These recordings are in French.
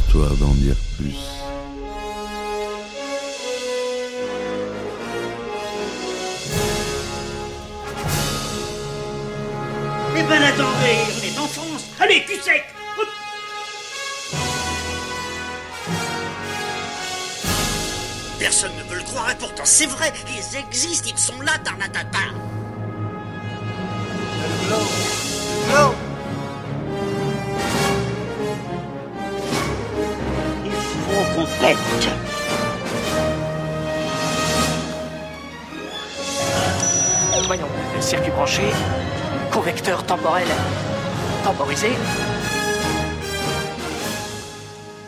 Histoire d'en dire plus. Eh ben attendez, on est en France. Allez, cul sec. Hop. Personne ne veut le croire et pourtant c'est vrai. Ils existent, ils sont là, Tarnatata. Le glow. Il faut qu'on pète. Voyons, circuit branché, correcteur temporel temporisé.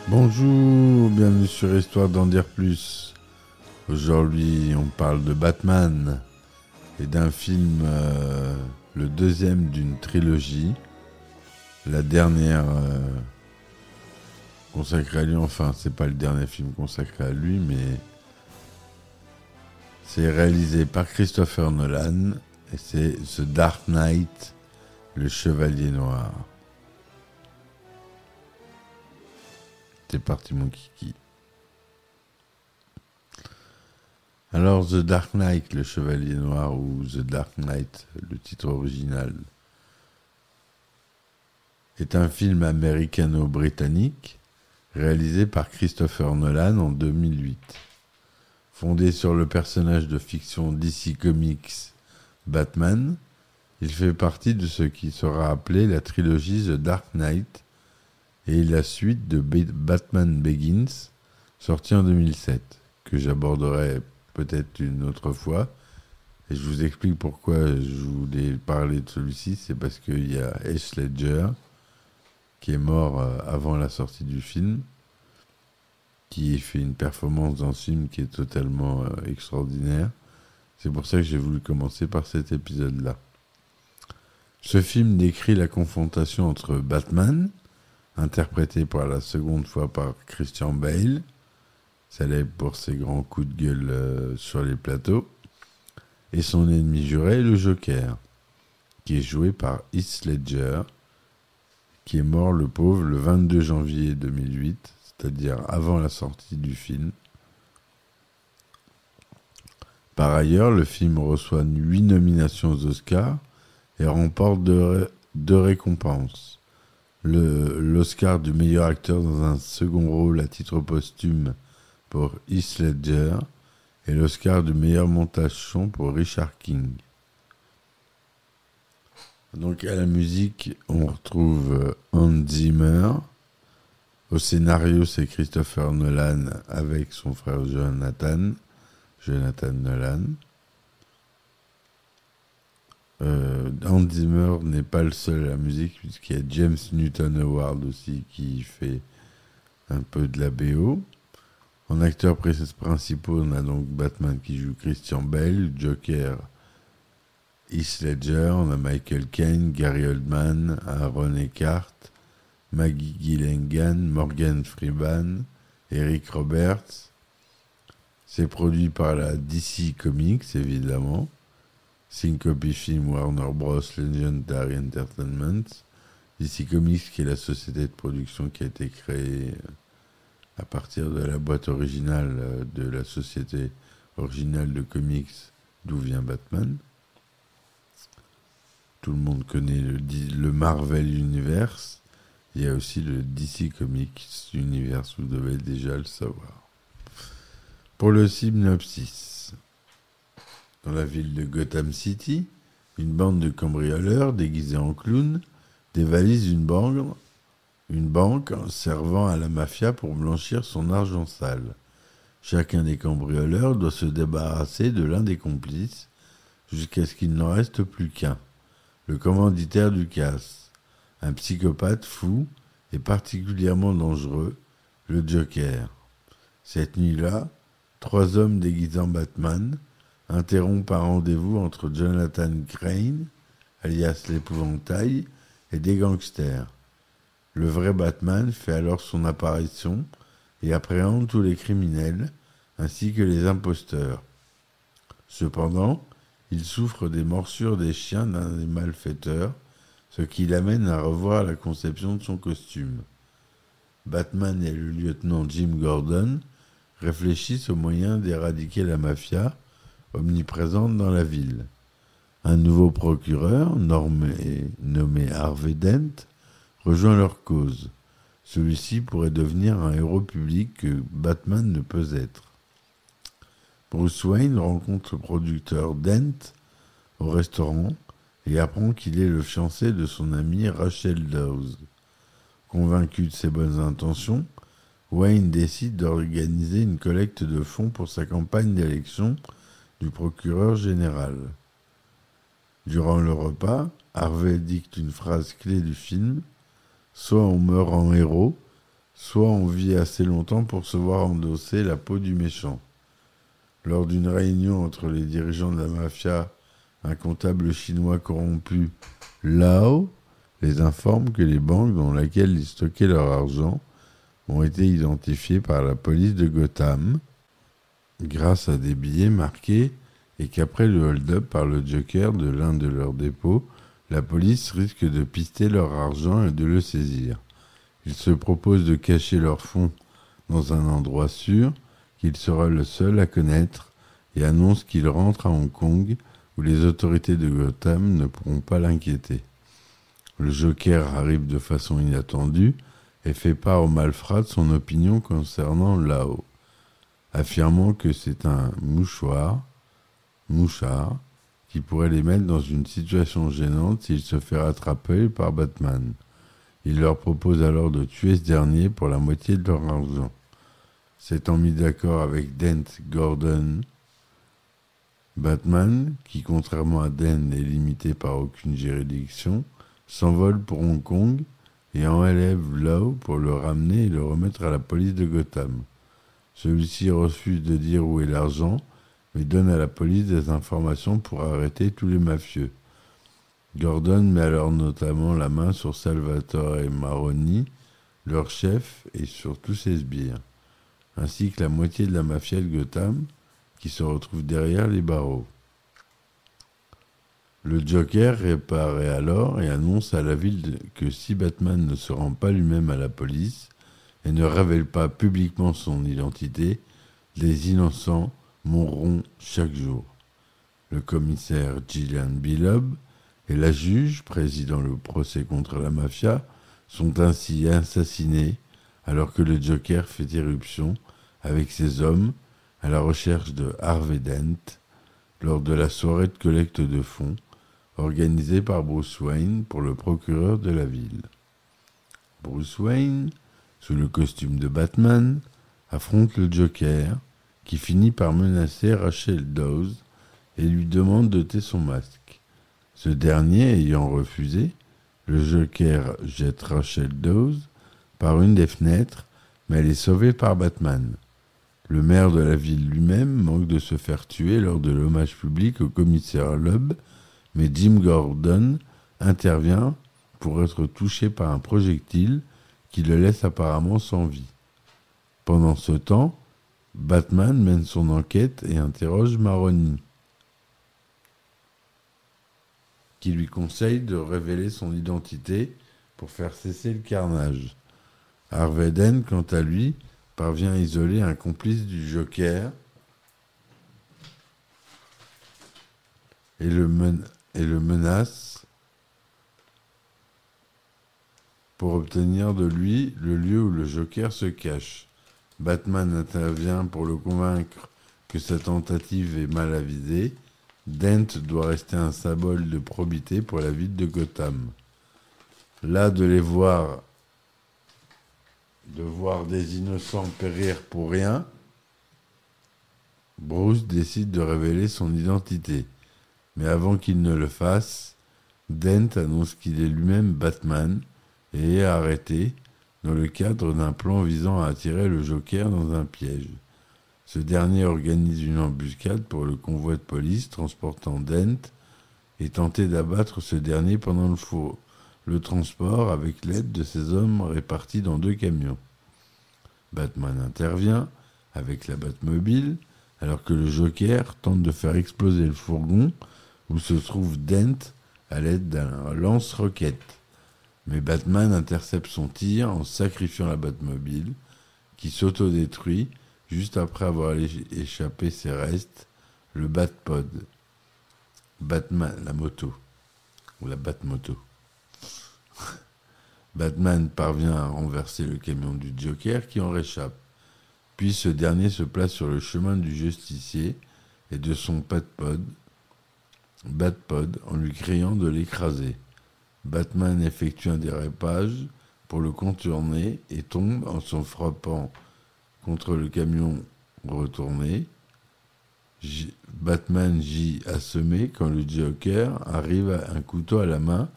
Bonjour, bienvenue sur Histoire d'en dire plus. Aujourd'hui, on parle de Batman et d'un film, le deuxième d'une trilogie. La dernière consacrée à lui, enfin, c'est pas le dernier film consacré à lui, mais c'est réalisé par Christopher Nolan et c'est The Dark Knight, le Chevalier Noir. C'est parti mon kiki. Alors The Dark Knight, le Chevalier Noir, ou The Dark Knight, le titre original, est un film américano-britannique réalisé par Christopher Nolan en 2008. Fondé sur le personnage de fiction DC Comics Batman, il fait partie de ce qui sera appelé la trilogie The Dark Knight et la suite de Batman Begins, sortie en 2007, que j'aborderai peut-être une autre fois. Et je vous explique pourquoi je voulais parler de celui-ci. C'est parce qu'il y a Heath Ledger, qui est mort avant la sortie du film, qui fait une performance dans ce film qui est totalement extraordinaire. C'est pour ça que j'ai voulu commencer par cet épisode-là. Ce film décrit la confrontation entre Batman, interprété pour la seconde fois par Christian Bale, célèbre pour ses grands coups de gueule sur les plateaux, et son ennemi juré, le Joker, qui est joué par Heath Ledger, qui est mort, le pauvre, le 22 janvier 2008, c'est-à-dire avant la sortie du film. Par ailleurs, le film reçoit 8 nominations aux Oscars et remporte deux récompenses. L'Oscar du meilleur acteur dans un second rôle à titre posthume pour Heath Ledger et l'Oscar du meilleur montage son pour Richard King. Donc à la musique, on retrouve Hans Zimmer. Au scénario, c'est Christopher Nolan avec son frère Jonathan Nolan. Hans Zimmer n'est pas le seul à la musique, puisqu'il y a James Newton Howard aussi qui fait un peu de la BO. En acteurs principaux, on a donc Batman qui joue Christian Bale, Joker Heath Ledger, on a Michael Caine, Gary Oldman, Aaron Eckhart, Maggie Gyllenhaal, Morgan Freeman, Eric Roberts. C'est produit par la DC Comics, évidemment. Syncopy Film, Warner Bros. Legendary Entertainment. DC Comics, qui est la société de production qui a été créée à partir de la boîte originale de la société originale de comics d'où vient Batman. Tout le monde connaît le Marvel Universe. Il y a aussi le DC Comics Universe, vous devez déjà le savoir. Pour le synopsis, dans la ville de Gotham City, une bande de cambrioleurs déguisés en clowns dévalise une banque servant à la mafia pour blanchir son argent sale. Chacun des cambrioleurs doit se débarrasser de l'un des complices jusqu'à ce qu'il n'en reste plus qu'un, le commanditaire du casse, un psychopathe fou et particulièrement dangereux, le Joker. Cette nuit-là, 3 hommes déguisés en Batman interrompent un rendez-vous entre Jonathan Crane, alias l'épouvantail, et des gangsters. Le vrai Batman fait alors son apparition et appréhende tous les criminels, ainsi que les imposteurs. Cependant, il souffre des morsures des chiens d'un des malfaiteurs, ce qui l'amène à revoir la conception de son costume. Batman et le lieutenant Jim Gordon réfléchissent aux moyens d'éradiquer la mafia omniprésente dans la ville. Un nouveau procureur, nommé Harvey Dent, rejoint leur cause. Celui-ci pourrait devenir un héros public que Batman ne peut être. Bruce Wayne rencontre le producteur Dent au restaurant et apprend qu'il est le fiancé de son amie Rachel Dawes. Convaincu de ses bonnes intentions, Wayne décide d'organiser une collecte de fonds pour sa campagne d'élection du procureur général. Durant le repas, Harvey dicte une phrase clé du film : soit on meurt en héros, soit on vit assez longtemps pour se voir endosser la peau du méchant. Lors d'une réunion entre les dirigeants de la mafia, un comptable chinois corrompu, Lao, les informe que les banques dans lesquelles ils stockaient leur argent ont été identifiées par la police de Gotham grâce à des billets marqués et qu'après le hold-up par le Joker de l'un de leurs dépôts, la police risque de pister leur argent et de le saisir. Ils se proposent de cacher leurs fonds dans un endroit sûr qu'il sera le seul à connaître et annoncent qu'ils rentrent à Hong Kong où les autorités de Gotham ne pourront pas l'inquiéter. Le Joker arrive de façon inattendue et fait part aux malfrats de son opinion concernant Lao, affirmant que c'est un mouchard, qui pourrait les mettre dans une situation gênante s'il se fait rattraper par Batman. Il leur propose alors de tuer ce dernier pour la moitié de leur argent. S'étant mis d'accord avec Dent Gordon, Batman, qui contrairement à Dent n'est limité par aucune juridiction, s'envole pour Hong Kong et enlève Lao pour le ramener et le remettre à la police de Gotham. Celui-ci refuse de dire où est l'argent, mais donne à la police des informations pour arrêter tous les mafieux. Gordon met alors notamment la main sur Salvatore Maroni, leur chef, et sur tous ses sbires, ainsi que la moitié de la mafia de Gotham, qui se retrouve derrière les barreaux. Le Joker réapparaît alors et annonce à la ville que si Batman ne se rend pas lui-même à la police et ne révèle pas publiquement son identité, les innocents mourront chaque jour. Le commissaire Gillian Bilob et la juge, présidant le procès contre la mafia, sont ainsi assassinés alors que le Joker fait irruption avec ses hommes à la recherche de Harvey Dent lors de la soirée de collecte de fonds organisée par Bruce Wayne pour le procureur de la ville. Bruce Wayne, sous le costume de Batman, affronte le Joker, qui finit par menacer Rachel Dawes et lui demande d'ôter son masque. Ce dernier ayant refusé, le Joker jette Rachel Dawes par une des fenêtres, mais elle est sauvée par Batman. Le maire de la ville lui-même manque de se faire tuer lors de l'hommage public au commissaire Loeb, mais Jim Gordon intervient pour être touché par un projectile qui le laisse apparemment sans vie. Pendant ce temps, Batman mène son enquête et interroge Maroni, qui lui conseille de révéler son identité pour faire cesser le carnage. Harvey Dent, quant à lui, parvient à isoler un complice du Joker et le menace pour obtenir de lui le lieu où le Joker se cache. Batman intervient pour le convaincre que sa tentative est mal avisée. Dent doit rester un symbole de probité pour la ville de Gotham. Là, de voir des innocents périr pour rien, Bruce décide de révéler son identité. Mais avant qu'il ne le fasse, Dent annonce qu'il est lui-même Batman et est arrêté dans le cadre d'un plan visant à attirer le Joker dans un piège. Ce dernier organise une embuscade pour le convoi de police transportant Dent et tenter d'abattre ce dernier pendant le transport avec l'aide de ses hommes répartis dans 2 camions. Batman intervient avec la Batmobile alors que le Joker tente de faire exploser le fourgon où se trouve Dent à l'aide d'un lance-roquette. Mais Batman intercepte son tir en sacrifiant la Batmobile, qui s'autodétruit juste après avoir échappé ses restes, le Batpod. Batman, la moto, ou la Batmoto. Batman parvient à renverser le camion du Joker qui en réchappe. Puis ce dernier se place sur le chemin du justicier et de son Batpod en lui criant de l'écraser. Batman effectue un dérapage pour le contourner et tombe en se frappant contre le camion retourné. Batman gît assommé quand le Joker arrive à un couteau à la main,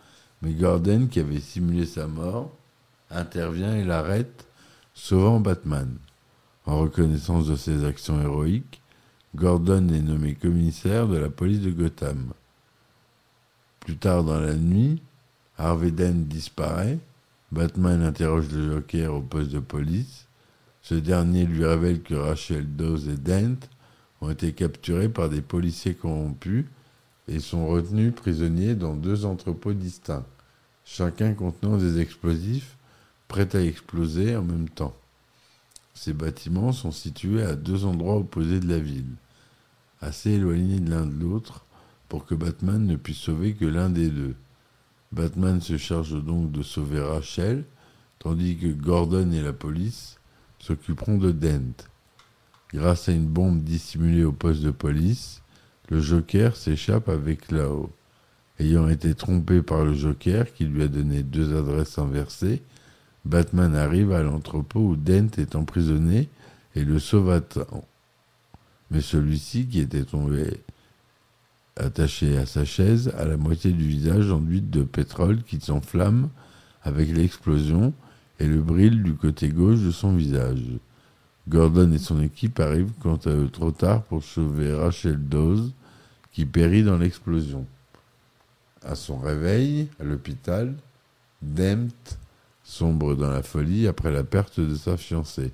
mais Gordon, qui avait simulé sa mort, intervient et l'arrête, sauvant Batman. En reconnaissance de ses actions héroïques, Gordon est nommé commissaire de la police de Gotham. Plus tard dans la nuit, Harvey Dent disparaît. Batman interroge le Joker au poste de police. Ce dernier lui révèle que Rachel Dawes et Dent ont été capturés par des policiers corrompus et sont retenus prisonniers dans 2 entrepôts distincts, chacun contenant des explosifs prêts à exploser en même temps. Ces bâtiments sont situés à 2 endroits opposés de la ville, assez éloignés de l'un de l'autre pour que Batman ne puisse sauver que l'un des 2. Batman se charge donc de sauver Rachel, tandis que Gordon et la police s'occuperont de Dent. Grâce à une bombe dissimulée au poste de police, le Joker s'échappe avec Lao. Ayant été trompé par le Joker, qui lui a donné 2 adresses inversées, Batman arrive à l'entrepôt où Dent est emprisonné et le sauve à temps. Mais celui-ci, qui était tombé attaché à sa chaise, a la moitié du visage enduit de pétrole qui s'enflamme avec l'explosion et le brille du côté gauche de son visage. Gordon et son équipe arrivent quant à eux trop tard pour sauver Rachel Dawes, qui périt dans l'explosion. À son réveil, à l'hôpital, Dent sombre dans la folie après la perte de sa fiancée.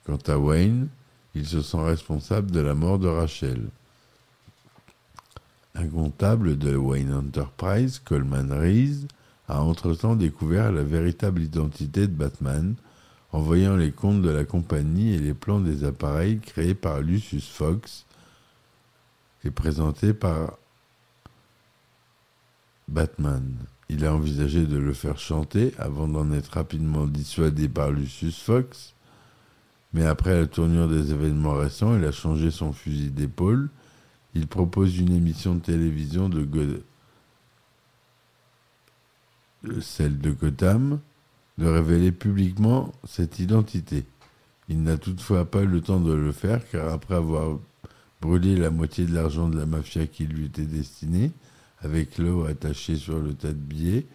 Quant à Wayne, il se sent responsable de la mort de Rachel. Un comptable de Wayne Enterprise, Coleman Reese, a entre-temps découvert la véritable identité de Batman en voyant les comptes de la compagnie et les plans des appareils créés par Lucius Fox et présentés par Batman. Il a envisagé de le faire chanter avant d'en être rapidement dissuadé par Lucius Fox, mais après la tournure des événements récents, il a changé son fusil d'épaule. Il propose une émission de télévision celle de Gotham, de révéler publiquement cette identité. Il n'a toutefois pas eu le temps de le faire, car après avoir brûlé la moitié de l'argent de la mafia qui lui était destiné, avec l'eau attachée sur le tas de billets,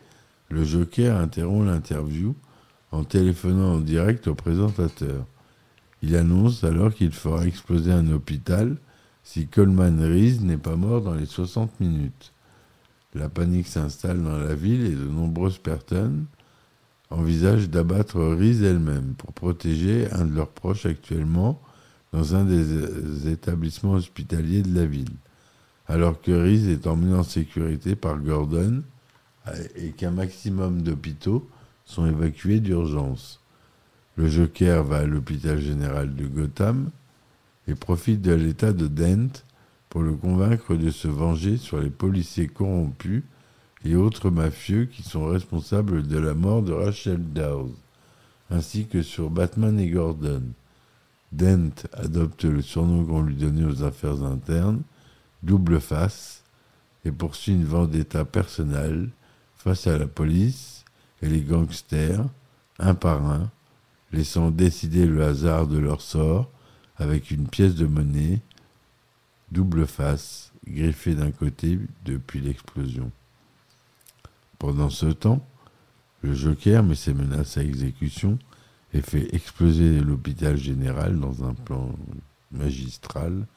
le Joker interrompt l'interview en téléphonant en direct au présentateur. Il annonce alors qu'il fera exploser un hôpital si Coleman Reese n'est pas mort dans les 60 minutes. La panique s'installe dans la ville et de nombreuses personnes envisagent d'abattre Reese elle-même pour protéger un de leurs proches actuellement dans un des établissements hospitaliers de la ville, alors que Reese est emmené en sécurité par Gordon et qu'un maximum d'hôpitaux sont évacués d'urgence. Le Joker va à l'hôpital général de Gotham et profite de l'état de Dent pour le convaincre de se venger sur les policiers corrompus et autres mafieux qui sont responsables de la mort de Rachel Dawes, ainsi que sur Batman et Gordon. Dent adopte le surnom qu'on lui donnait aux affaires internes, Double Face, et poursuit une vendetta personnelle face à la police et les gangsters, un par un, laissant décider le hasard de leur sort avec une pièce de monnaie, Double Face, griffée d'un côté depuis l'explosion. Pendant ce temps, le Joker met ses menaces à exécution et fait exploser l'hôpital général dans un plan magistral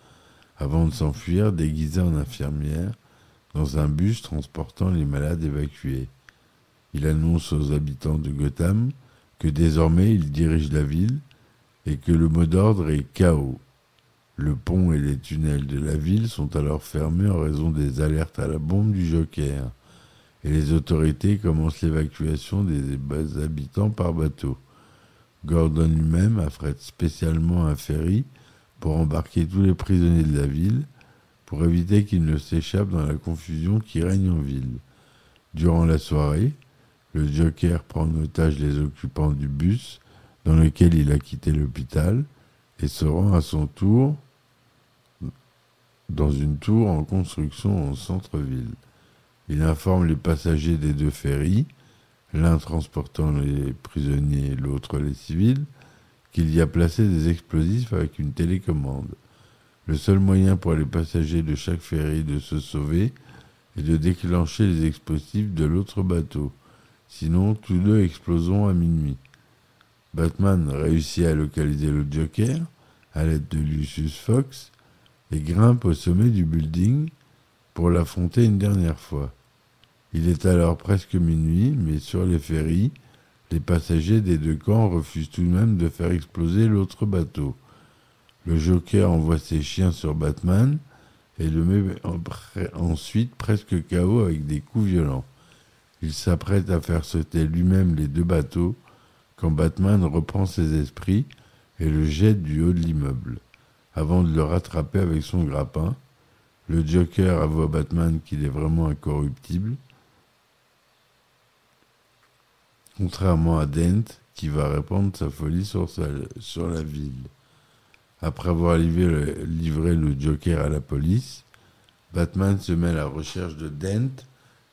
avant de s'enfuir déguisé en infirmière dans un bus transportant les malades évacués. Il annonce aux habitants de Gotham que désormais il dirige la ville et que le mot d'ordre est chaos. Le pont et les tunnels de la ville sont alors fermés en raison des alertes à la bombe du Joker, et les autorités commencent l'évacuation des habitants par bateau. Gordon lui-même affrète spécialement un ferry pour embarquer tous les prisonniers de la ville, pour éviter qu'ils ne s'échappent dans la confusion qui règne en ville. Durant la soirée, le Joker prend en otage les occupants du bus dans lequel il a quitté l'hôpital et se rend à son tour dans une tour en construction au centre-ville. Il informe les passagers des deux ferries, l'un transportant les prisonniers, l'autre les civils, qu'il y a placé des explosifs avec une télécommande. Le seul moyen pour les passagers de chaque ferry de se sauver est de déclencher les explosifs de l'autre bateau. Sinon, tous deux exploseront à minuit. Batman réussit à localiser le Joker à l'aide de Lucius Fox et grimpe au sommet du building pour l'affronter une dernière fois. Il est alors presque minuit, mais sur les ferries, les passagers des deux camps refusent tout de même de faire exploser l'autre bateau. Le Joker envoie ses chiens sur Batman et le met ensuite presque KO avec des coups violents. Il s'apprête à faire sauter lui-même les deux bateaux quand Batman reprend ses esprits et le jette du haut de l'immeuble. Avant de le rattraper avec son grappin, le Joker avoue à Batman qu'il est vraiment incorruptible, contrairement à Dent qui va répandre sa folie sur la ville. Après avoir livré le Joker à la police, Batman se met à la recherche de Dent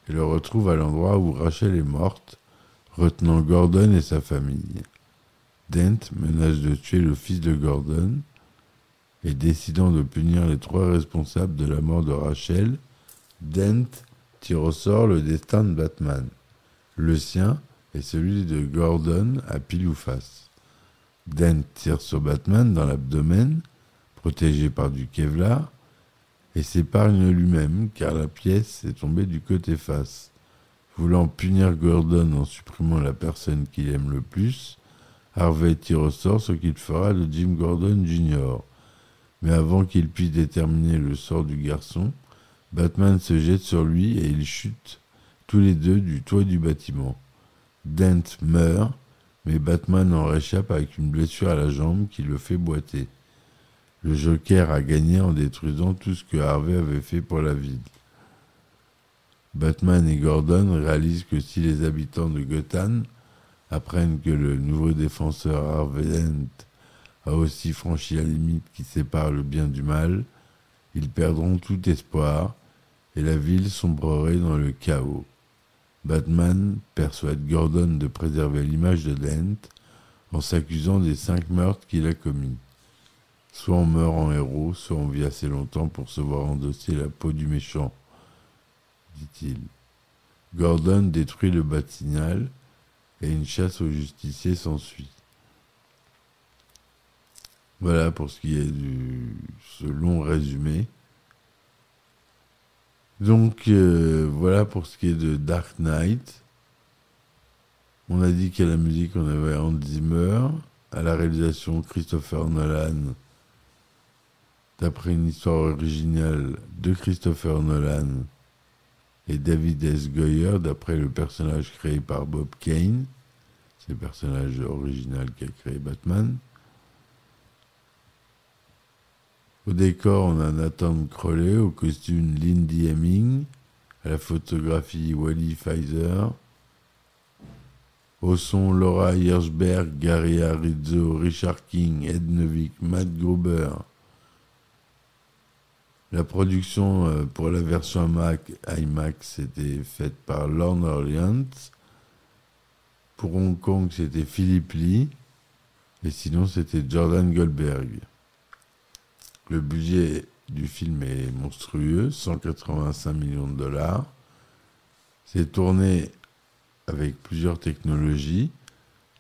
et le retrouve à l'endroit où Rachel est morte, retenant Gordon et sa famille. Dent menace de tuer le fils de Gordon et décidant de punir les trois responsables de la mort de Rachel, Dent tire au sort le destin de Batman. Le sien est celui de Gordon à pile ou face. Dent tire sur Batman dans l'abdomen, protégé par du Kevlar, et s'épargne lui-même car la pièce est tombée du côté face. Voulant punir Gordon en supprimant la personne qu'il aime le plus, Harvey tire au sort ce qu'il fera de Jim Gordon Jr. Mais avant qu'il puisse déterminer le sort du garçon, Batman se jette sur lui et ils chutent tous les deux du toit du bâtiment. Dent meurt, mais Batman en réchappe avec une blessure à la jambe qui le fait boiter. Le Joker a gagné en détruisant tout ce que Harvey avait fait pour la ville. Batman et Gordon réalisent que si les habitants de Gotham apprennent que le nouveau défenseur Harvey Dent a aussi franchi la limite qui sépare le bien du mal, ils perdront tout espoir et la ville sombrerait dans le chaos. Batman persuade Gordon de préserver l'image de Dent en s'accusant des 5 meurtres qu'il a commis. Soit on meurt en héros, soit on vit assez longtemps pour se voir endosser la peau du méchant, dit-il. Gordon détruit le Bat-Signal et une chasse aux justiciers s'ensuit. Voilà pour ce qui est ce long résumé. Donc voilà pour ce qui est de Dark Knight. On a dit qu'à la musique on avait Hans Zimmer, à la réalisation Christopher Nolan, d'après une histoire originale de Christopher Nolan et David S. Goyer, d'après le personnage créé par Bob Kane. C'est le personnage original qui a créé Batman. Au décor, on a Nathan Crowley, au costume Lindy Hemming, à la photographie Wally Pfizer, au son Laura Hirschberg, Gary Rizzo, Richard King, Ed Novick, Matt Gruber. La production pour la version IMAX était faite par Lorne Orleans. Pour Hong Kong, c'était Philip Lee. Et sinon, c'était Jordan Goldberg. Le budget du film est monstrueux, 185 millions de dollars. C'est tourné avec plusieurs technologies,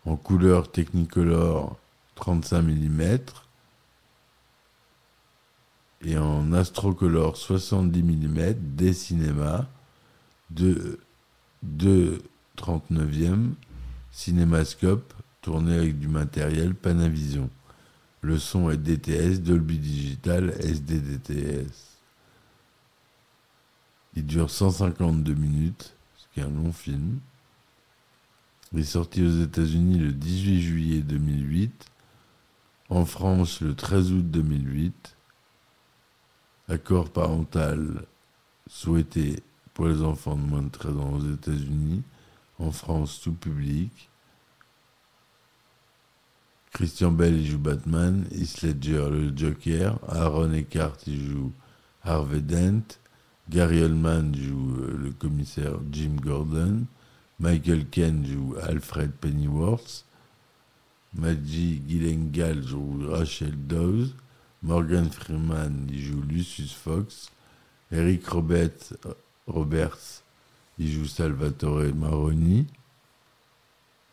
en couleur Technicolor 35 mm et en Astrocolor 70 mm des cinémas de 2/39e cinémascope tourné avec du matériel Panavision. Le son est DTS, Dolby Digital, SD-DTS. Il dure 152 minutes, ce qui est un long film. Il est sorti aux États-Unis le 18 juillet 2008, en France le 13 août 2008. Accord parental souhaité pour les enfants de moins de 13 ans aux États-Unis, en France tout public. Christian Bale il joue Batman, Heath Ledger le Joker, Aaron Eckhart il joue Harvey Dent, Gary Oldman joue le commissaire Jim Gordon, Michael Caine joue Alfred Pennyworth, Maggie Gyllenhaal joue Rachel Dawes, Morgan Freeman il joue Lucius Fox, Eric Roberts il joue Salvatore Maroni,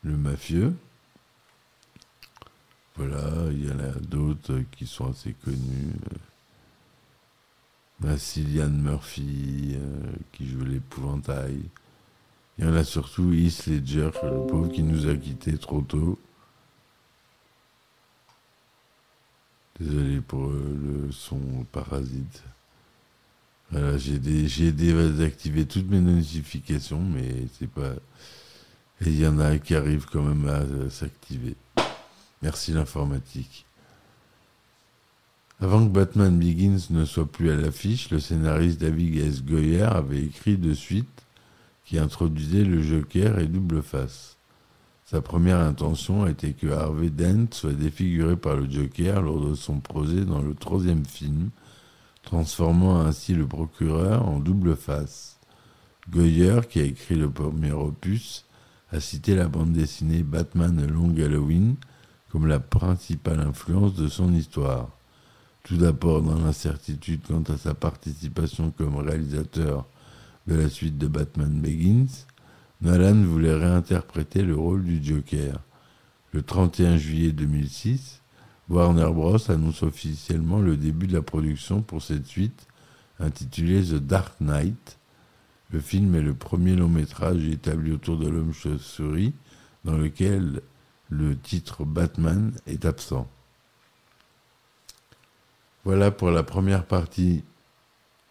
le mafieux. Voilà, il y en a d'autres qui sont assez connus. Cillian Murphy qui joue l'épouvantail. Il y en a surtout Heath Ledger, le pauvre qui nous a quittés trop tôt. Désolé pour le son parasite. Voilà, j'ai désactivé toutes mes notifications, mais c'est pas... Et il y en a qui arrivent quand même à s'activer. Merci l'informatique. Avant que Batman Begins ne soit plus à l'affiche, le scénariste David S. Goyer avait écrit deux suites qui introduisaient le Joker et Double Face. Sa première intention était que Harvey Dent soit défiguré par le Joker lors de son procès dans le troisième film, transformant ainsi le procureur en Double Face. Goyer, qui a écrit le premier opus, a cité la bande dessinée Batman A Long Halloween comme la principale influence de son histoire. Tout d'abord dans l'incertitude quant à sa participation comme réalisateur de la suite de Batman Begins, Nolan voulait réinterpréter le rôle du Joker. Le 31 juillet 2006, Warner Bros. Annonce officiellement le début de la production pour cette suite, intitulée The Dark Knight. Le film est le premier long métrage établi autour de l'homme-chauve-souris, dans lequel le titre Batman est absent. Voilà pour la première partie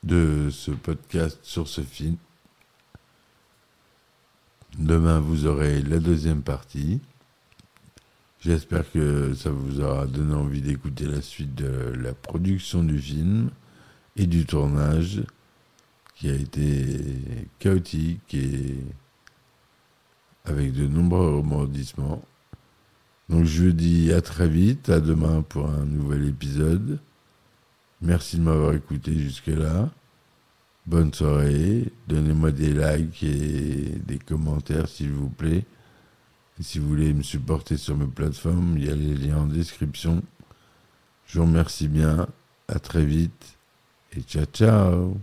de ce podcast sur ce film. Demain, vous aurez la deuxième partie. J'espère que ça vous aura donné envie d'écouter la suite de la production du film et du tournage, qui a été chaotique et avec de nombreux rebondissements. Donc je vous dis à très vite, à demain pour un nouvel épisode. Merci de m'avoir écouté jusque-là. Bonne soirée, donnez-moi des likes et des commentaires s'il vous plaît. Et si vous voulez me supporter sur mes plateformes, il y a les liens en description. Je vous remercie bien, à très vite et ciao ciao.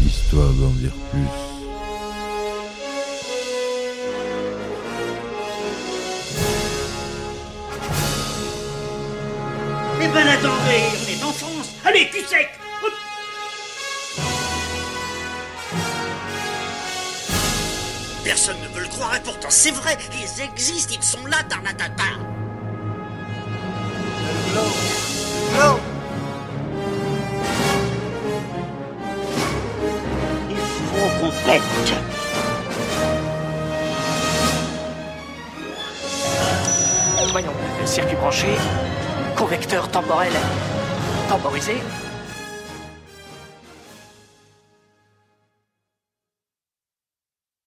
Histoire d'en dire plus. Eh ben attendez, on est en France. Allez, cul sec. Hop. Personne ne veut le croire et pourtant c'est vrai, ils existent, ils sont là, Tarnatata. Glow. Il faut qu'on pète. Voyons, circuit branché, convecteur temporel temporisé.